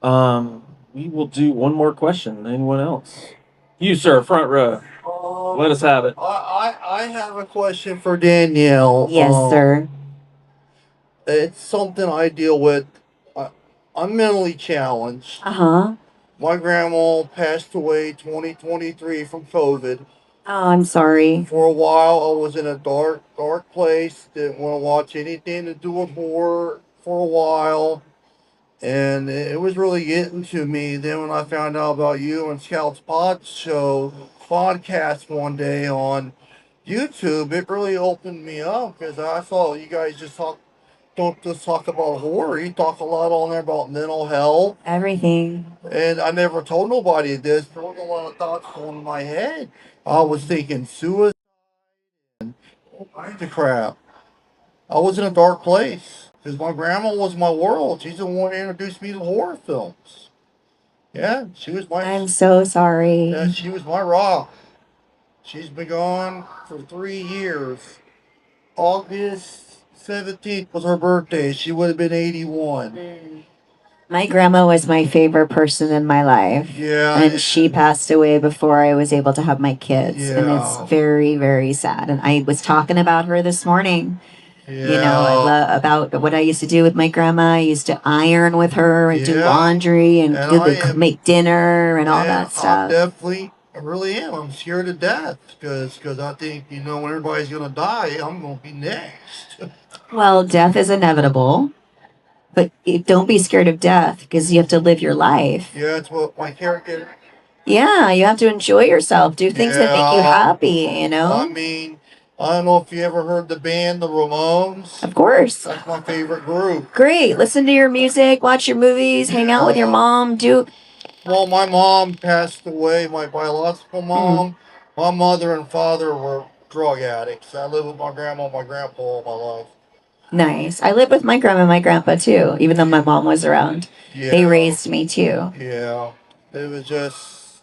We will do one more question. Anyone else? You, sir, front row. Let us have it. I have a question for Danielle. Yes, sir. It's something I deal with. I'm mentally challenged. Uh-huh. My grandma passed away 2023 from COVID. Oh, I'm sorry. For a while, I was in a dark place. Didn't want to watch anything to do with horror for a while. And it was really getting to me. Then when I found out about you and Scout's podcast one day on YouTube, it really opened me up because I saw you guys don't just talk about horror. You talk a lot on there about mental health. Everything. And I never told nobody this. There was a lot of thoughts going in my head. I was thinking suicide and all kinds of crap. I was in a dark place because my grandma was my world. She's the one who introduced me to horror films. Yeah, she was my... I'm so sorry. Yeah, she was my rock. She's been gone for 3 years. August 17th was her birthday. She would have been 81. My grandma was my favorite person in my life. Yeah. And she passed away before I was able to have my kids. Yeah. And it's very, very sad. And I was talking about her this morning. Yeah. You know, about what I used to do with my grandma. I used to iron with her and do laundry and make dinner and all that stuff. I really am. I'm scared to death because I think, you know, when everybody's going to die, I'm going to be next. Well, death is inevitable. But don't be scared of death because you have to live your life. Yeah, that's what my character... Yeah, you have to enjoy yourself. Do things that make you happy, you know? I mean, I don't know if you ever heard the band, the Ramones. Of course. That's my favorite group. Great. Listen to your music, watch your movies, hang out with your mom, Well, my mom passed away, my biological mom. My mother and father were drug addicts. I lived with my grandma and my grandpa all my life. Nice. I lived with my grandma and my grandpa too, even though my mom was around. Yeah. They raised me too. Yeah. It was just,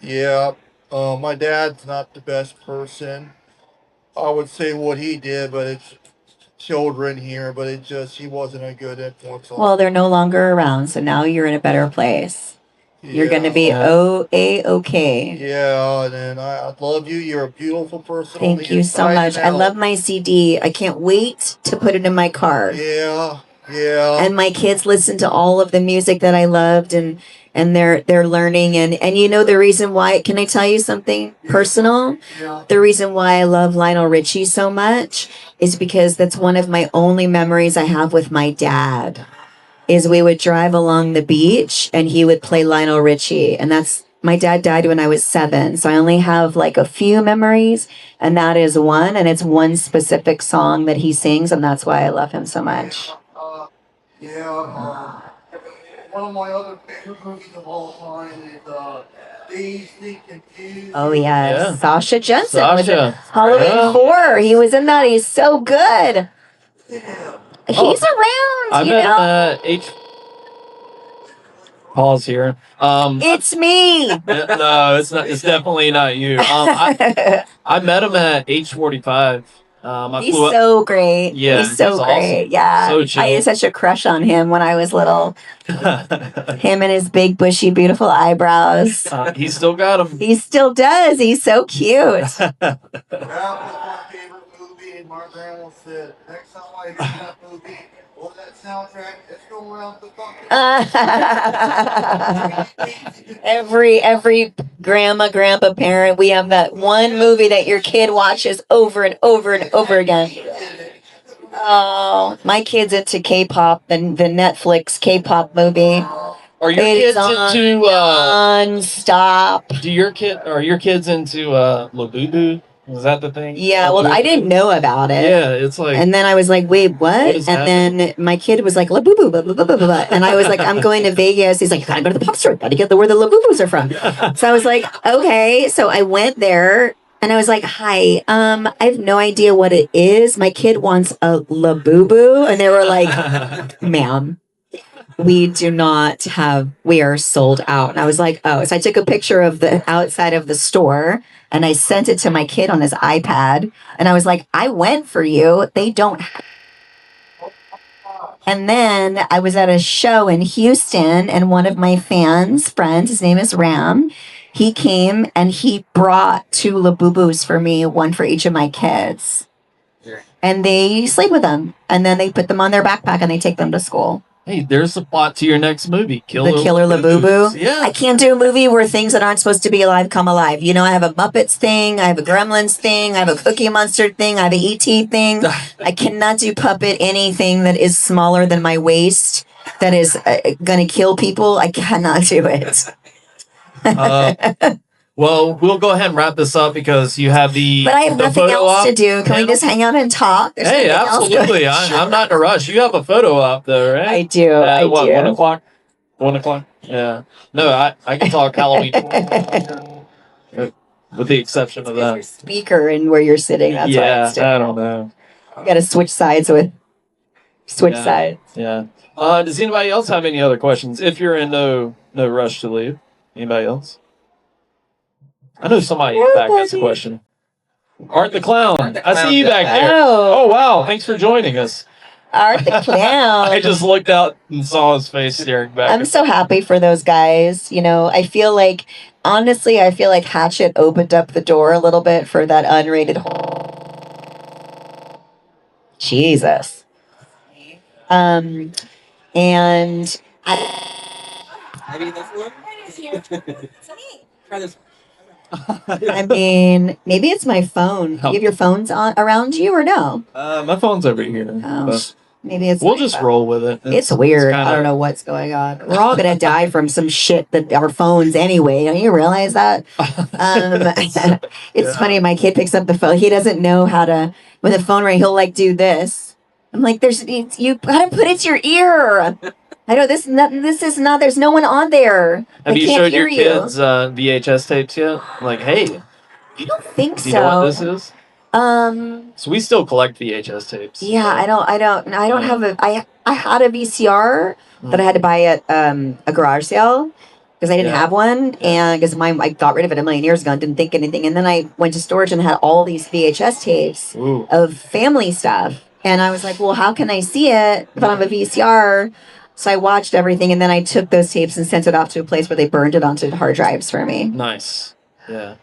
yeah. My dad's not the best person. I would say what he did, but it's children here, but he wasn't a good influence. Well, they're no longer around, so now you're in a better place. You're going to be okay. Yeah, and I love you. You're a beautiful person. Thank you so much. I love my CD. I can't wait to put it in my car. Yeah, yeah. And my kids listen to all of the music that I loved, and they're learning. And you know the reason why? Can I tell you something personal? Yeah. The reason why I love Lionel Richie so much is because that's one of my only memories I have with my dad. Is we would drive along the beach and he would play Lionel Richie. And my dad died when I was 7. So I only have like a few memories, and that is one. And it's one specific song that he sings. And that's why I love him so much. One of my other favorite movies of all time is Dazed and Confused. Oh, yeah. Sasha Jensen was in Sasha. Halloween 4. He was in that. He's so good. He's around, you know. Pause here. It's me. No, it's not. It's definitely not you. I met him at H45. He's so great. Yeah, he's so great. Awesome. Yeah, So chill. I had such a crush on him when I was little. Him and his big, bushy, beautiful eyebrows. He still got him. He still does. He's so cute. That was my favorite movie, and my grandma said, next time I see that movie, or that soundtrack, it's going around the fucking... Every grandpa parent, we have that one movie that your kid watches over and over and over again. Oh, my kid's into K-pop, the Netflix K-pop movie. Are your It's kids into non-stop? Are your kids into Labubu? Is that the thing? Yeah, well, I didn't know about it. Yeah, it's like. And then I was like, wait, what? is And happening? then my kid was like, La Boo Boo, blah, blah, blah, blah, blah. And I was like, I'm going to Vegas. He's like, you gotta go to the pop store. Gotta get where the La Boo Boos are from. So I was like, okay. So I went there and I was like, hi, I have no idea what it is. My kid wants a La Boo Boo. And they were like, ma'am, we are sold out. And I was like, oh. So I took a picture of the outside of the store and I sent it to my kid on his iPad. And I was like, I went for you. They don't. And then I was at a show in Houston and one of my friends, his name is Ram, he came and he brought 2 Labubus for me, one for each of my kids. And they sleep with them. And then they put them on their backpack and they take them to school. Hey, there's the plot to your next movie, The Killer Labubu. Yeah. I can't do a movie where things that aren't supposed to be alive come alive. You know, I have a Muppets thing, I have a Gremlins thing, I have a Cookie Monster thing, I have a E.T. thing. I cannot do puppet anything that is smaller than my waist, that is going to kill people. I cannot do it. Well, we'll go ahead and wrap this up because you have the. But I have the nothing photo else op. to do. Can we just hang out and talk? There's Hey, nothing else absolutely. going- I'm not in a rush. You have a photo op, though, right? I do. I what, do. 1 o'clock? 1 o'clock? Yeah. No, I can talk Halloween. With the exception of that. Speaker and where you're sitting. That's why Yeah, it's different. I don't know. You got to switch sides. Yeah. Does anybody else have any other questions? If you're in no rush to leave. Anybody else? I know somebody back has a question. Art the Clown. I see you back there. Oh, wow. Thanks for joining us. Art the Clown. I just looked out and saw his face staring back. I'm so happy for those guys. You know, I feel like Hatchet opened up the door a little bit for that unrated horror. Jesus. And Maybe this one? Try this. I mean, maybe it's my phone. Do you have your phones on around you or no? My phone's over here. But Maybe it's. we'll my just phone. roll with it. It's weird. kinda- I don't know what's going on. We're all gonna die from some shit that our phones anyway. Don't you realize that? It's funny. My kid picks up the phone. He doesn't know how to. When the phone rings, he'll like do this. I'm like, you gotta put it to your ear. I know this is not. There's no one on there. Have They you can't showed hear your you. kids VHS tapes yet? Like, hey, I don't think do you know what this so. is? So we still collect VHS tapes. Yeah, I don't have I had a VCR that I had to buy at a garage sale because I didn't have one, and because I got rid of it a million years ago and didn't think anything, and then I went to storage and had all these VHS tapes of family stuff, and I was like, well, how can I see it if I don't have a VCR? So I watched everything, and then I took those tapes and sent it off to a place where they burned it onto hard drives for me. Nice. Yeah.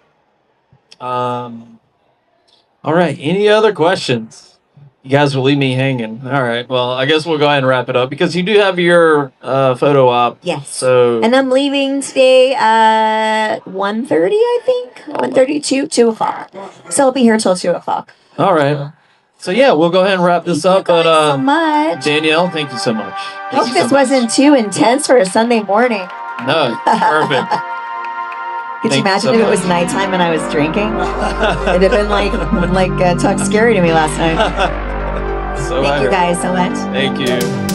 All right. Any other questions? You guys will leave me hanging. All right. Well, I guess we'll go ahead and wrap it up because you do have your photo op. Yes. So. And I'm leaving today at 1:30, I think. 1:32, 2 o'clock. So I'll be here till 2 o'clock. All right. So yeah, we'll go ahead and wrap this up. But so much. Danielle, thank you so much. Hope this wasn't too intense for a Sunday morning. No, perfect. Could you Thank you imagine so if it was much. nighttime and I was drinking? It'd have been like Talk Scary to me last night. So Thank you I- guys so much. Thank you.